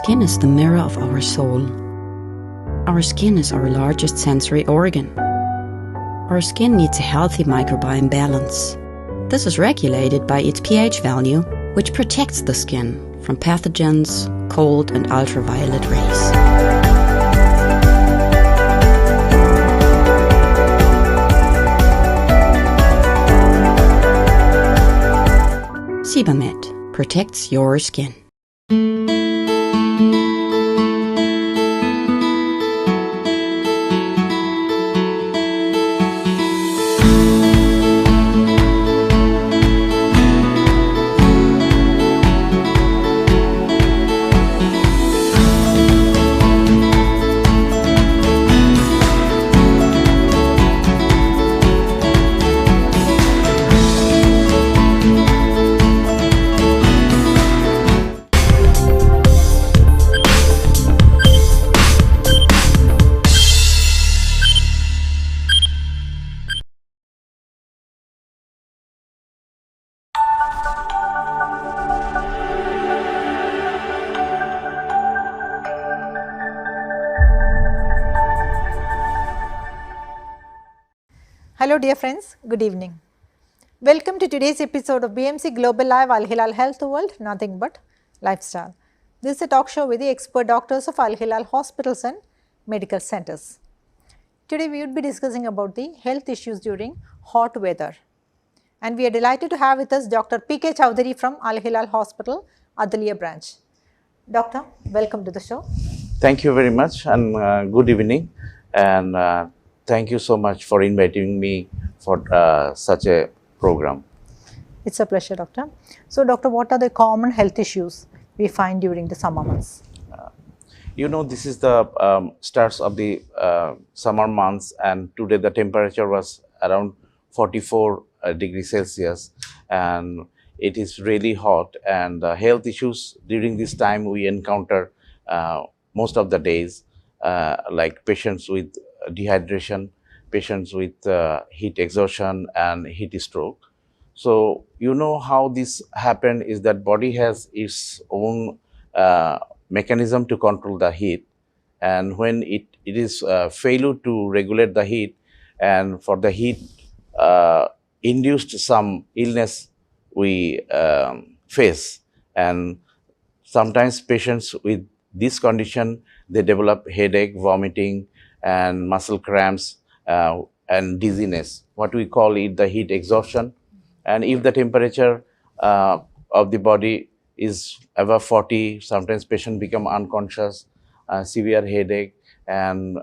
skin is the mirror of our soul. Our skin is our largest sensory organ. Our skin needs a healthy microbiome balance. This is regulated by its pH value, which protects the skin from pathogens, cold and ultraviolet rays. Sebamed protects your skin. Hello dear friends, good evening. Welcome to today's episode of BMC Global Live Al Hilal Health World, nothing but lifestyle. This is a talk show with the expert doctors of Al Hilal hospitals and medical centers. Today we would be discussing about the health issues during hot weather. And we are delighted to have with us Dr. P.K. Chowdhury from Al Hilal Hospital, Adalia branch. Doctor, welcome to the show. Thank you very much and good evening, and thank you so much for inviting me for such a program. It's a pleasure, doctor. So doctor, what are the common health issues we find during the summer months? This is the starts of the summer months, and today the temperature was around 44 degrees Celsius, and it is really hot, and health issues during this time we encounter most of the days, like patients with dehydration, patients with heat exhaustion and heat stroke. So how this happen is that body has its own mechanism to control the heat, and when it is failure to regulate the heat, and for the heat induced some illness we face, and sometimes patients with this condition, they develop headache, vomiting and muscle cramps and dizziness, what we call it the heat exhaustion. And if the temperature of the body is above 40, sometimes patient become unconscious, severe headache, and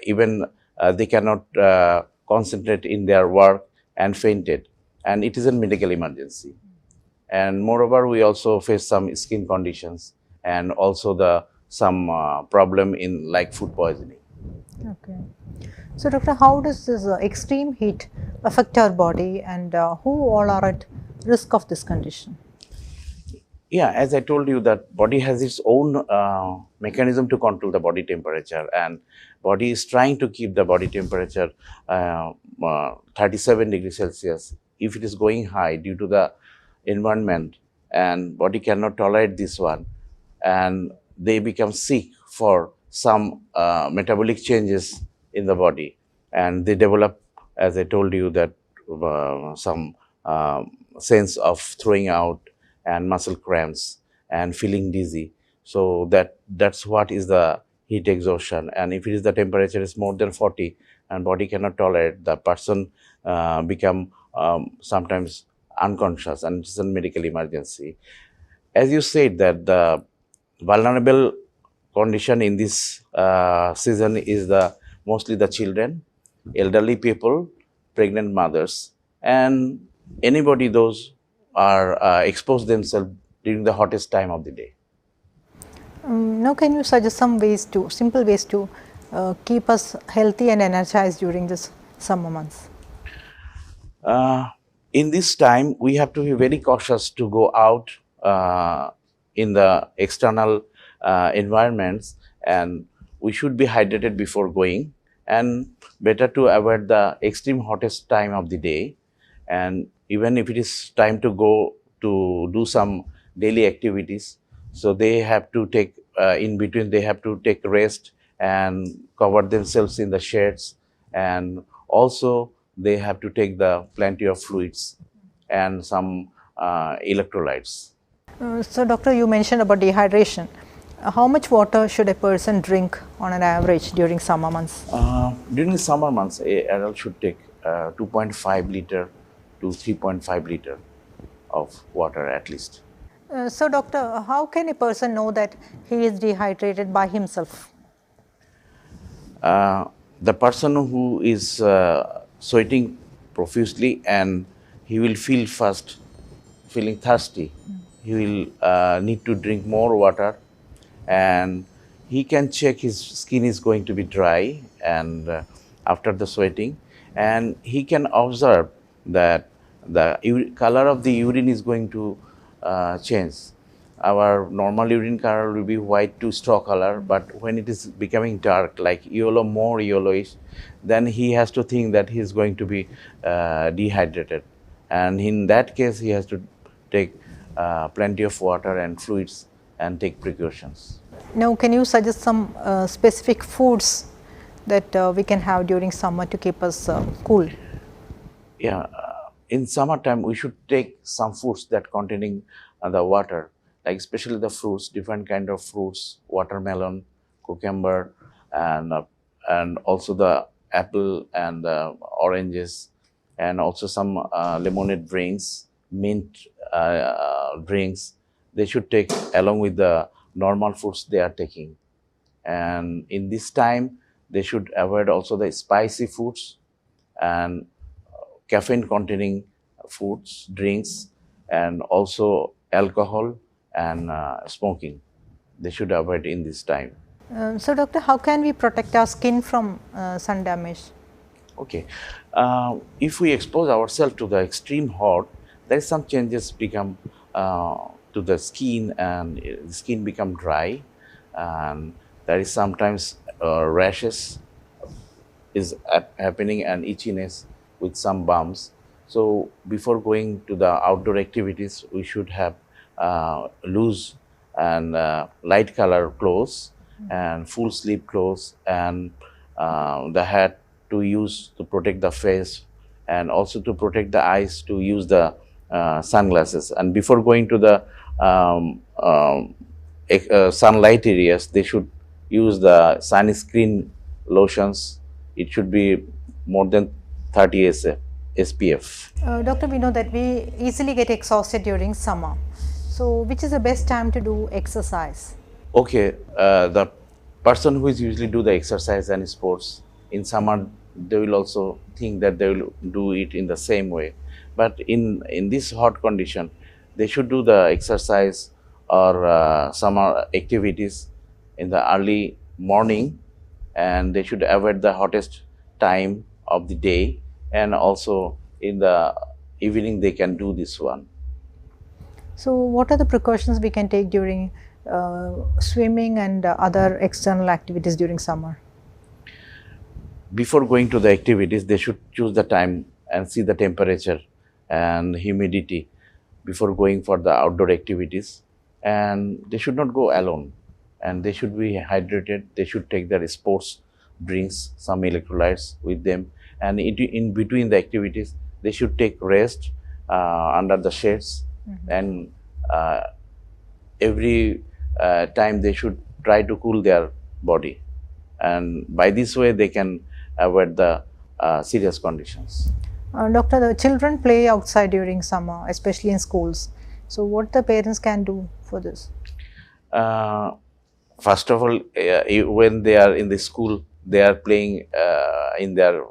even they cannot concentrate in their work and fainted, and it is a medical emergency. And moreover, we also face some skin conditions and also some problem in like food poisoning. Okay. So doctor, how does this extreme heat affect our body, and who all are at risk of this condition? Yeah, as I told you, that body has its own mechanism to control the body temperature, and body is trying to keep the body temperature 37 degrees Celsius. If it is going high due to the environment, and body cannot tolerate this one, and they become sick for some metabolic changes in the body, and they develop, as I told you, that some sense of throwing out and muscle cramps and feeling dizzy. So that's what is the heat exhaustion. And if it is the temperature is more than 40 and body cannot tolerate, the person become sometimes unconscious, and it's a medical emergency. As you said, that the vulnerable condition in this season is mostly the children, elderly people, pregnant mothers, and anybody those are expose themselves during the hottest time of the day. Now can you suggest some simple ways to keep us healthy and energized during this summer months? In this time, we have to be very cautious to go out in the external environments, and we should be hydrated before going, and better to avoid the extreme hottest time of the day. And even if it is time to go to do some daily activities, So they have to take in between, they have to take rest and cover themselves in the shades, and also they have to take the plenty of fluids and some electrolytes. So doctor, you mentioned about dehydration. How much water should a person drink on an average during summer months? During the summer months, a adult should take 2.5 liter to 3.5 liter of water at least. So doctor, how can a person know that he is dehydrated by himself? The person who is sweating profusely and he will feel first feeling thirsty, he will need to drink more water, and he can check his skin is going to be dry and after the sweating, and he can observe that the color of the urine is going to change. Our normal urine color will be white to straw color, but when it is becoming dark, like yellow, more yellowish, then he has to think that he is going to be dehydrated, and in that case he has to take plenty of water and fluids and take precautions. Now, can you suggest some specific foods that we can have during summer to keep us cool? Yeah, in summertime we should take some foods that containing the water, like especially the fruits, different kind of fruits, watermelon, cucumber, and also the apple and oranges, and also some lemonade drinks, mint drinks. They should take along with the normal foods they are taking. And in this time, they should avoid also the spicy foods and caffeine containing foods, drinks, and also alcohol and smoking. They should avoid in this time. So doctor, how can we protect our skin from sun damage? Okay, if we expose ourselves to the extreme hot, there is some changes become to the skin, and the skin become dry, and there is sometimes rashes is happening and itchiness with some bumps. So before going to the outdoor activities, we should have loose and light color clothes and full sleeve clothes, and the hat to use to protect the face, and also to protect the eyes to use the sunglasses. And before going to the sunlight areas, they should use the sunscreen lotions. It should be more than 30 SPF. Doctor, we know that we easily get exhausted during summer. So which is the best time to do exercise? Okay, the person who is usually do the exercise and sports in summer, they will also think that they will do it in the same way. But in this hot condition, they should do the exercise or summer activities in the early morning, and they should avoid the hottest time of the day, and also in the evening they can do this one. So what are the precautions we can take during swimming and other external activities during summer? Before going to the activities, they should choose the time and see the temperature and humidity before going for the outdoor activities. And they should not go alone, and they should be hydrated. They should take their sports drinks, some electrolytes with them, and in between the activities they should take rest under the shades. And every time they should try to cool their body, and by this way they can avoid the serious conditions. Doctor, the children play outside during summer, especially in schools. So what the parents can do for this? First of all, when they are in the school, they are playing in their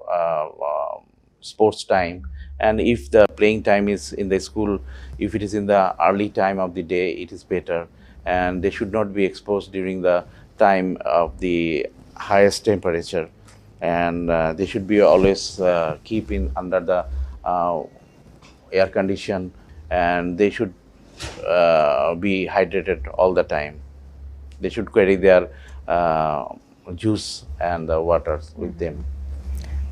sports time, and if the playing time is in the school, if it is in the early time of the day, it is better, and they should not be exposed during the time of the highest temperature, and they should be always keep in under the air condition, and they should be hydrated all the time. They should carry their juice and the water with them.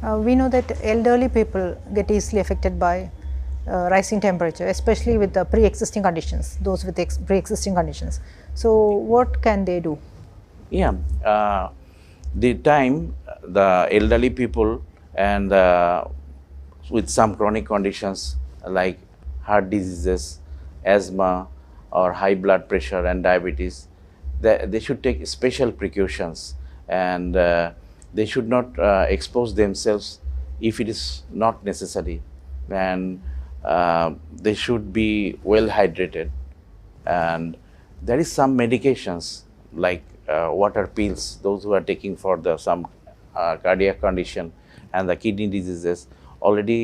We know that elderly people get easily affected by rising temperature, especially with the pre-existing conditions, those with pre-existing conditions. So what can they do? Yeah, the time the elderly people and with some chronic conditions like heart diseases, asthma, or high blood pressure and diabetes, they should take special precautions, and they should not expose themselves if it is not necessary, and they should be well hydrated. And there is some medications like water pills, those who are taking for the some cardiac condition and the kidney diseases, already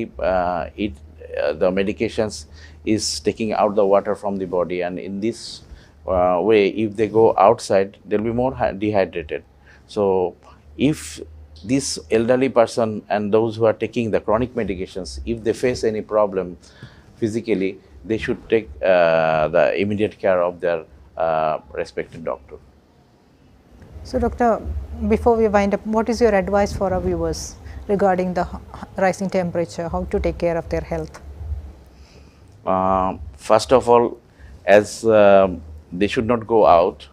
the medications is taking out the water from the body, and in this way, if they go outside, they'll be more dehydrated. So if this elderly person and those who are taking the chronic medications, if they face any problem physically, they should take the immediate care of their respected doctor. So doctor, before we wind up, what is your advice for our viewers regarding the rising temperature, how to take care of their health? First of all, as they should not go out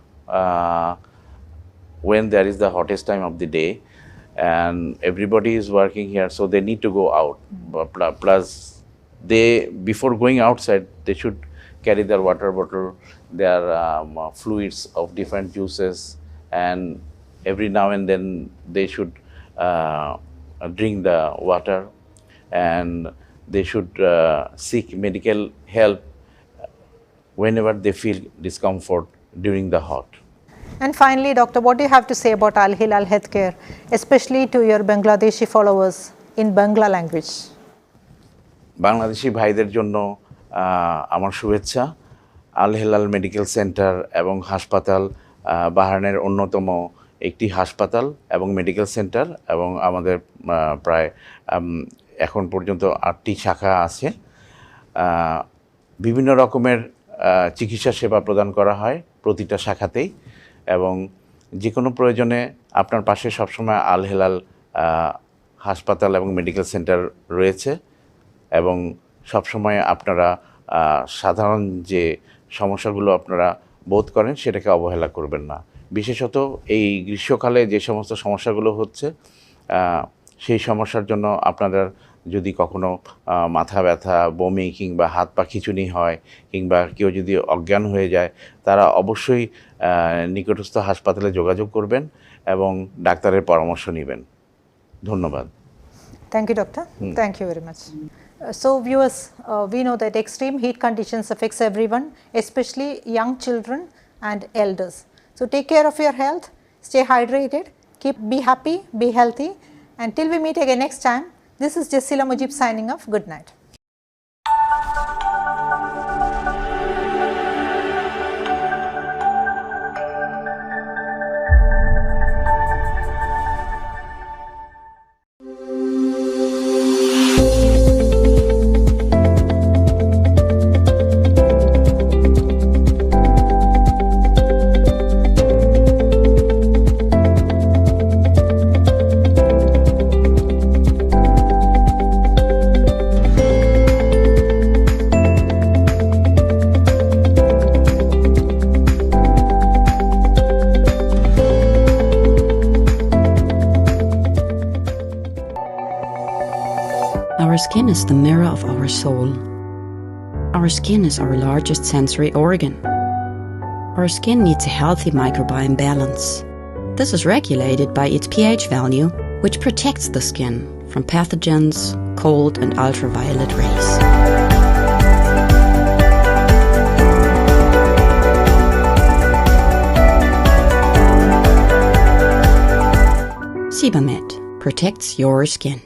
when there is the hottest time of the day, and everybody is working here, so they need to go out. Plus, they, before going outside, they should carry their water bottle, their fluids of different juices, and every now and then they should drink the water, and they should seek medical help whenever they feel discomfort during the hot. And finally, doctor, what do you have to say about Al Hilal Healthcare, especially to your Bangladeshi followers in Bangla language? Bangladeshi ভাইদের জন্য আমার শুভেচ্ছা। আল Helal medical centre এবং হাসপাতাল বাহরাইনের অন্যতম একটি হাসপাতাল এবং মেডিকেল সেন্টার, এবং আমাদের প্রায় এখন পর্যন্ত 8টি শাখা আছে। বিভিন্ন রকমের চিকিৎসা সেবা প্রদান করা হয় প্রতিটা শাখাতেই, এবং যে কোনো প্রয়োজনে আপনার পাশে সবসময় আল হেলাল হাসপাতাল এবং মেডিকেল সেন্টার রয়েছে, এবং সবসময় আপনারা সাধারণ যে সমস্যাগুলো আপনারা বোধ করেন সেটাকে অবহেলা করবেন না। বিশেষত এই গ্রীষ্মকালে যে সমস্ত সমস্যাগুলো হচ্ছে, সেই সমস্যার জন্য আপনাদের যদি কখনো মাথা ব্যথা, বমি কিংবা হাত পা খিঁচুনি হয়, কিংবা কেউ যদি অজ্ঞান হয়ে যায়, তারা অবশ্যই নিকটস্থ হাসপাতালে যোগাযোগ করবেন এবং ডাক্তারের পরামর্শ নেবেন। ধন্যবাদ। Thank you, doctor. Thank you very much. So viewers, we know that extreme heat conditions affects everyone, especially young children and elders. So take care of your health, stay hydrated, be happy, be healthy, and till we meet again next time, this is Jasila Mujib signing off. Good night. Our skin is the mirror of our soul. Our skin is our largest sensory organ. Our skin needs a healthy microbiome balance. This is regulated by its pH value, which protects the skin from pathogens, cold and ultraviolet rays. Sebamed protects your skin.